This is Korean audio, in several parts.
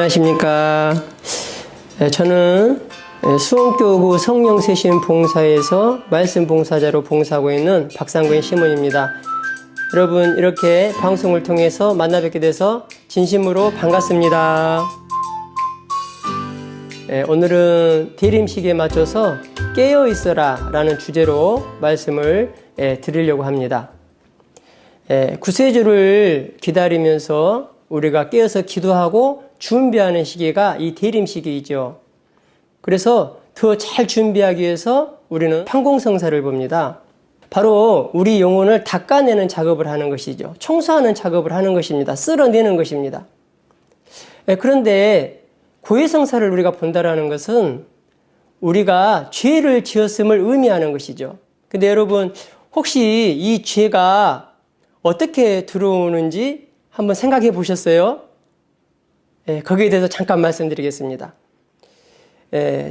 안녕하십니까. 저는 수원교구 성령세신 봉사에서 말씀 봉사자로 봉사하고 있는 박상근 시몬입니다. 여러분, 이렇게 방송을 통해서 만나 뵙게 돼서 진심으로 반갑습니다. 오늘은 대림식에 맞춰서 깨어있어라 라는 주제로 말씀을 드리려고 합니다. 구세주를 기다리면서 우리가 깨어서 기도하고 준비하는 시기가 이 대림시기이죠. 그래서 더 잘 준비하기 위해서 우리는 판공성사를 봅니다. 바로 우리 영혼을 닦아내는 작업을 하는 것이죠. 청소하는 작업을 하는 것입니다. 쓸어내는 것입니다. 그런데 고해성사를 우리가 본다라는 것은 우리가 죄를 지었음을 의미하는 것이죠. 근데 여러분, 혹시 이 죄가 어떻게 들어오는지 한번 생각해 보셨어요? 거기에 대해서 잠깐 말씀드리겠습니다.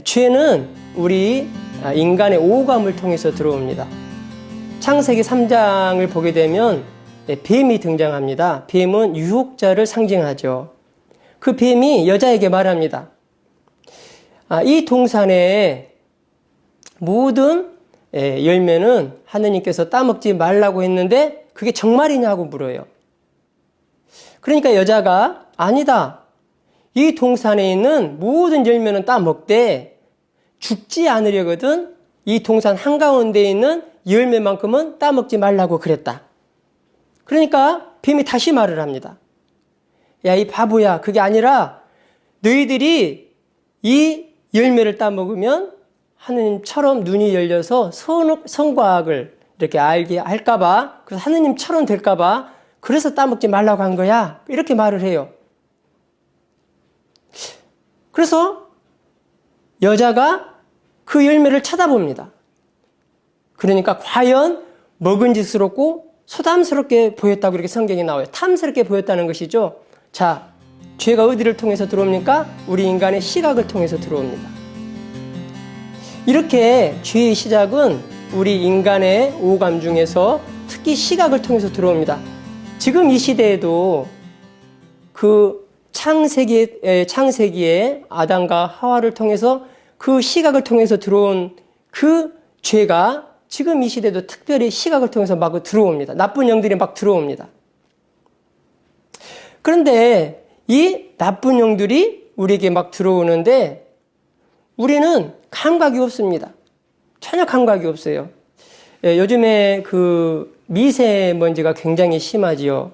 죄는 우리 인간의 오감을 통해서 들어옵니다. 창세기 3장을 보게 되면 뱀이 등장합니다. 뱀은 유혹자를 상징하죠. 그 뱀이 여자에게 말합니다. 이 동산의 모든 열매는 하느님께서 따먹지 말라고 했는데 그게 정말이냐고 물어요. 그러니까 여자가 아니다. 이 동산에 있는 모든 열매는 따먹되 죽지 않으려거든 이 동산 한가운데 있는 열매만큼은 따먹지 말라고 그랬다. 그러니까 뱀이 다시 말을 합니다. 야, 이 바보야. 그게 아니라 너희들이 이 열매를 따먹으면 하느님처럼 눈이 열려서 선과 악을 이렇게 알게 할까봐, 그래서 하느님처럼 될까봐 그래서 따먹지 말라고 한 거야. 이렇게 말을 해요. 그래서 여자가 그 열매를 쳐다봅니다. 그러니까 과연 먹은짓스럽고 소담스럽게 보였다고 이렇게 성경에 나와요. 탐스럽게 보였다는 것이죠. 자, 죄가 어디를 통해서 들어옵니까? 우리 인간의 시각을 통해서 들어옵니다. 이렇게 죄의 시작은 우리 인간의 오감 중에서 특히 시각을 통해서 들어옵니다. 지금 이 시대에도 그 창세기에 아담과 하와를 통해서 그 시각을 통해서 들어온 그 죄가 지금 이 시대도 특별히 시각을 통해서 막 들어옵니다. 나쁜 영들이 막 들어옵니다. 그런데 이 나쁜 영들이 우리에게 막 들어오는데 우리는 감각이 없습니다. 전혀 감각이 없어요. 요즘에 그 미세먼지가 굉장히 심하지요.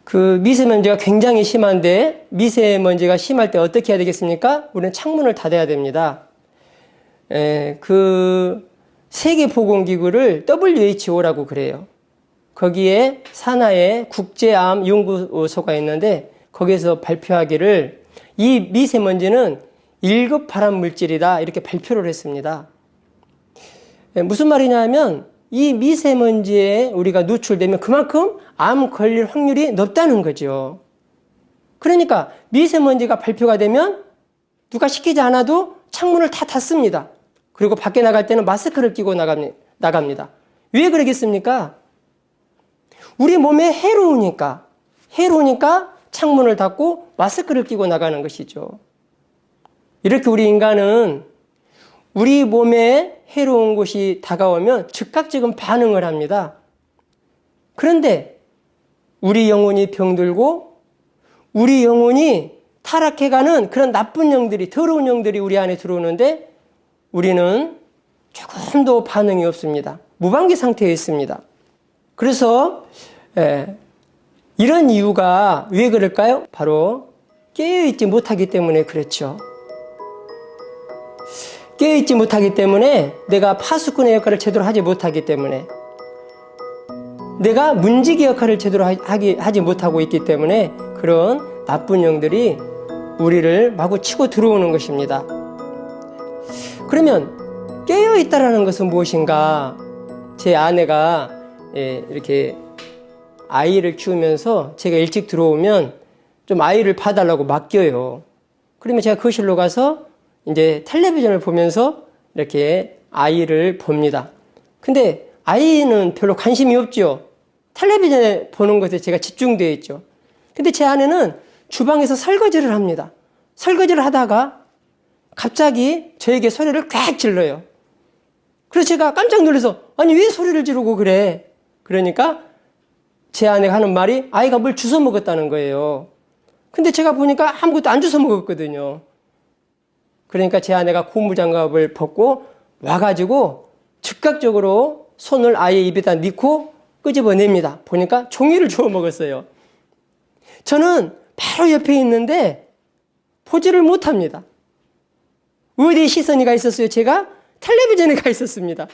그 미세먼지가 굉장히 심한데 미세먼지가 심할 때 어떻게 해야 되겠습니까? 우리는 창문을 닫아야 됩니다. 그 세계보건기구를 WHO라고 그래요. 거기에 산하에 국제암연구소가 있는데 거기에서 발표하기를 이 미세먼지는 1급 발암물질이다 이렇게 발표를 했습니다. 무슨 말이냐 하면 이 미세먼지에 우리가 노출되면 그만큼 암 걸릴 확률이 높다는 거죠. 그러니까 미세먼지가 발표가 되면 누가 시키지 않아도 창문을 다 닫습니다. 그리고 밖에 나갈 때는 마스크를 끼고 나갑니다. 왜 그러겠습니까? 우리 몸에 해로우니까 창문을 닫고 마스크를 끼고 나가는 것이죠. 이렇게 우리 인간은 우리 몸에 해로운 것이 다가오면 즉각 지금 반응을 합니다. 그런데 우리 영혼이 병들고 우리 영혼이 타락해가는 그런 나쁜 영들이, 더러운 영들이 우리 안에 들어오는데 우리는 조금도 반응이 없습니다. 무방비 상태에 있습니다. 그래서 이런 이유가 왜 그럴까요? 바로 깨어있지 못하기 때문에 그렇죠. 깨어있지 못하기 때문에 내가 파수꾼의 역할을 제대로 하지 못하기 때문에 내가 문지기 역할을 제대로 하지 못하고 있기 때문에 그런 나쁜 영들이 우리를 마구 치고 들어오는 것입니다. 그러면 깨어있다라는 것은 무엇인가? 제 아내가 이렇게 아이를 키우면서 제가 일찍 들어오면 좀 아이를 봐달라고 맡겨요. 그러면 제가 거실로 가서 이제 텔레비전을 보면서 이렇게 아이를 봅니다. 근데 아이는 별로 관심이 없죠. 텔레비전에 보는 것에 제가 집중되어 있죠. 근데 제 아내는 주방에서 설거지를 합니다. 설거지를 하다가 갑자기 저에게 소리를 꽥 질러요. 그래서 제가 깜짝 놀라서 아니 왜 소리를 지르고 그래? 그러니까 제 아내가 하는 말이 아이가 뭘 주워 먹었다는 거예요. 근데 제가 보니까 아무것도 안 주워 먹었거든요. 그러니까 제 아내가 고무장갑을 벗고 와가지고 즉각적으로 손을 아예 입에다 넣고 끄집어냅니다. 보니까 종이를 주워 먹었어요. 저는 바로 옆에 있는데 보지를 못합니다. 어디에 시선이 가 있었어요? 제가 텔레비전에 가 있었습니다.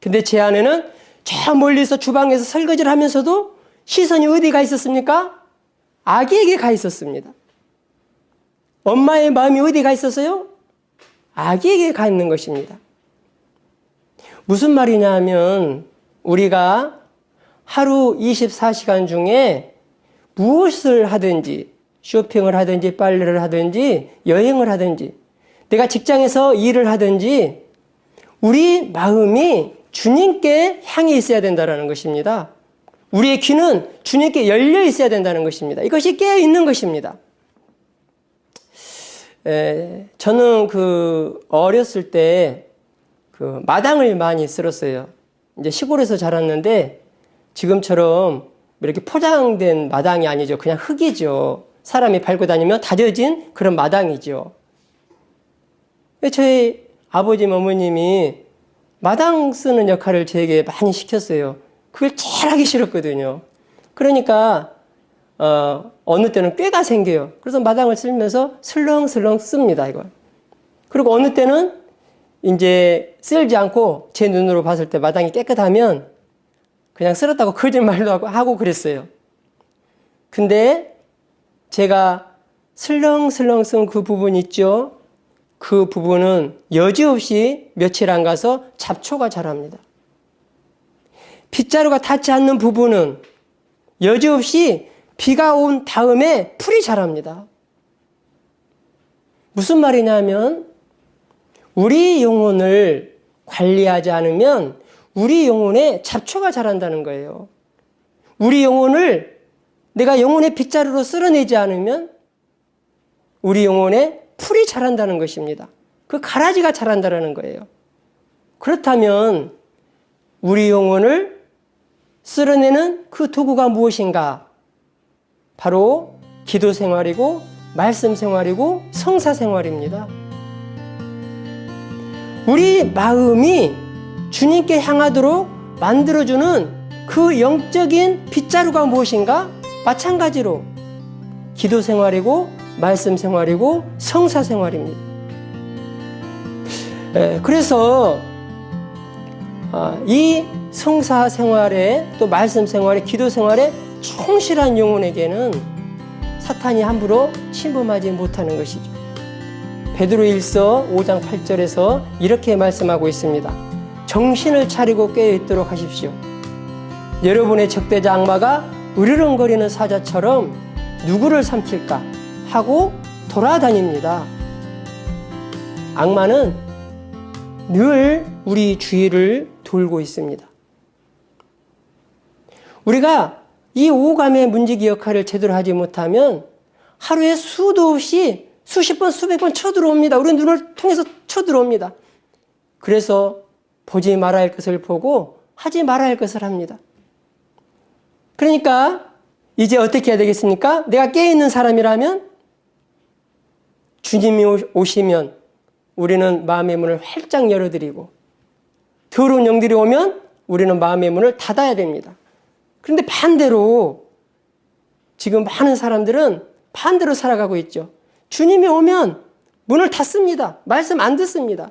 근데 제 아내는 저 멀리서 주방에서 설거지를 하면서도 시선이 어디 가 있었습니까? 아기에게 가 있었습니다. 엄마의 마음이 어디 가 있었어요? 아기에게 가 있는 것입니다. 무슨 말이냐 하면 우리가 하루 24시간 중에 무엇을 하든지 쇼핑을 하든지 빨래를 하든지 여행을 하든지 내가 직장에서 일을 하든지 우리 마음이 주님께 향해 있어야 된다는 것입니다. 우리의 귀는 주님께 열려 있어야 된다는 것입니다. 이것이 깨어 있는 것입니다. 저는 어렸을 때 마당을 많이 쓸었어요. 이제 시골에서 자랐는데 지금처럼 이렇게 포장된 마당이 아니죠. 그냥 흙이죠. 사람이 밟고 다니면 다져진 그런 마당이죠. 저희 아버지 어머님이 마당 쓰는 역할을 저에게 많이 시켰어요. 그걸 제일 하기 싫었거든요. 그러니까 어느 때는 꾀가 생겨요. 그래서 마당을 쓸면서 슬렁슬렁 씁니다, 이걸. 그리고 어느 때는 이제 쓸지 않고 제 눈으로 봤을 때 마당이 깨끗하면 그냥 쓸었다고 거짓말도 하고 그랬어요. 근데 제가 슬렁슬렁 쓴 그 부분 있죠? 그 부분은 여지없이 며칠 안 가서 잡초가 자랍니다. 빗자루가 닿지 않는 부분은 여지없이 비가 온 다음에 풀이 자랍니다. 무슨 말이냐면 우리 영혼을 관리하지 않으면 우리 영혼에 잡초가 자란다는 거예요. 우리 영혼을 내가 영혼의 빗자루로 쓸어내지 않으면 우리 영혼에 풀이 자란다는 것입니다. 그 가라지가 자란다는 거예요. 그렇다면 우리 영혼을 쓸어내는 그 도구가 무엇인가? 바로 기도 생활이고 말씀 생활이고 성사 생활입니다. 우리 마음이 주님께 향하도록 만들어주는 그 영적인 빗자루가 무엇인가? 마찬가지로 기도 생활이고 말씀 생활이고 성사 생활입니다. 그래서 이 성사 생활에 또 말씀 생활에 기도 생활에 충실한 영혼에게는 사탄이 함부로 침범하지 못하는 것이죠. 베드로일서 5장 8절에서 이렇게 말씀하고 있습니다. 정신을 차리고 깨어있도록 하십시오. 여러분의 적대자 악마가 으르렁거리는 사자처럼 누구를 삼킬까 하고 돌아다닙니다. 악마는 늘 우리 주위를 돌고 있습니다. 우리가 이 오감의 문지기 역할을 제대로 하지 못하면 하루에 수도 없이 수십 번, 수백 번 쳐들어옵니다. 우리 눈을 통해서 쳐들어옵니다. 그래서 보지 말아야 할 것을 보고 하지 말아야 할 것을 합니다. 그러니까 이제 어떻게 해야 되겠습니까? 내가 깨어있는 사람이라면 주님이 오시면 우리는 마음의 문을 활짝 열어드리고 더러운 영들이 오면 우리는 마음의 문을 닫아야 됩니다. 그런데 반대로 지금 많은 사람들은 반대로 살아가고 있죠. 주님이 오면 문을 닫습니다. 말씀 안 듣습니다.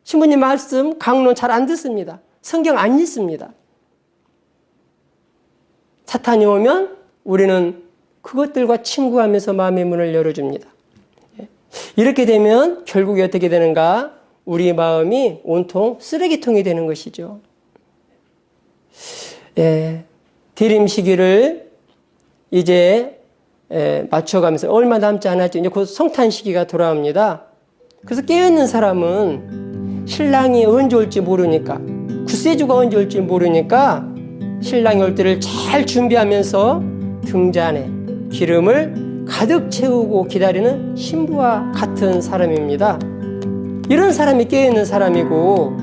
신부님 말씀, 강론 잘 안 듣습니다. 성경 안 읽습니다. 사탄이 오면 우리는 그것들과 친구하면서 마음의 문을 열어줍니다. 이렇게 되면 결국에 어떻게 되는가? 우리 마음이 온통 쓰레기통이 되는 것이죠. 대림 시기를 이제 맞춰가면서 얼마 남지 않았죠. 이제 곧 성탄 시기가 돌아옵니다. 그래서 깨어있는 사람은 신랑이 언제 올지 모르니까, 구세주가 언제 올지 모르니까 신랑이 올 때를 잘 준비하면서 등잔에 기름을 가득 채우고 기다리는 신부와 같은 사람입니다. 이런 사람이 깨어있는 사람이고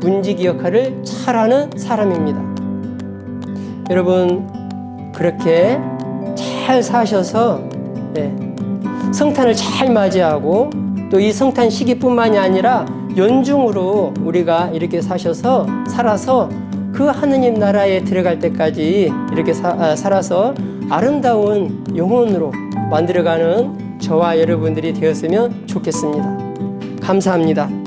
문지기 역할을 잘하는 사람입니다. 여러분, 그렇게 잘 사셔서 성탄을 잘 맞이하고 또 이 성탄 시기뿐만이 아니라 연중으로 우리가 이렇게 살아서 그 하느님 나라에 들어갈 때까지 이렇게 살아서 아름다운 영혼으로 만들어가는 저와 여러분들이 되었으면 좋겠습니다. 감사합니다.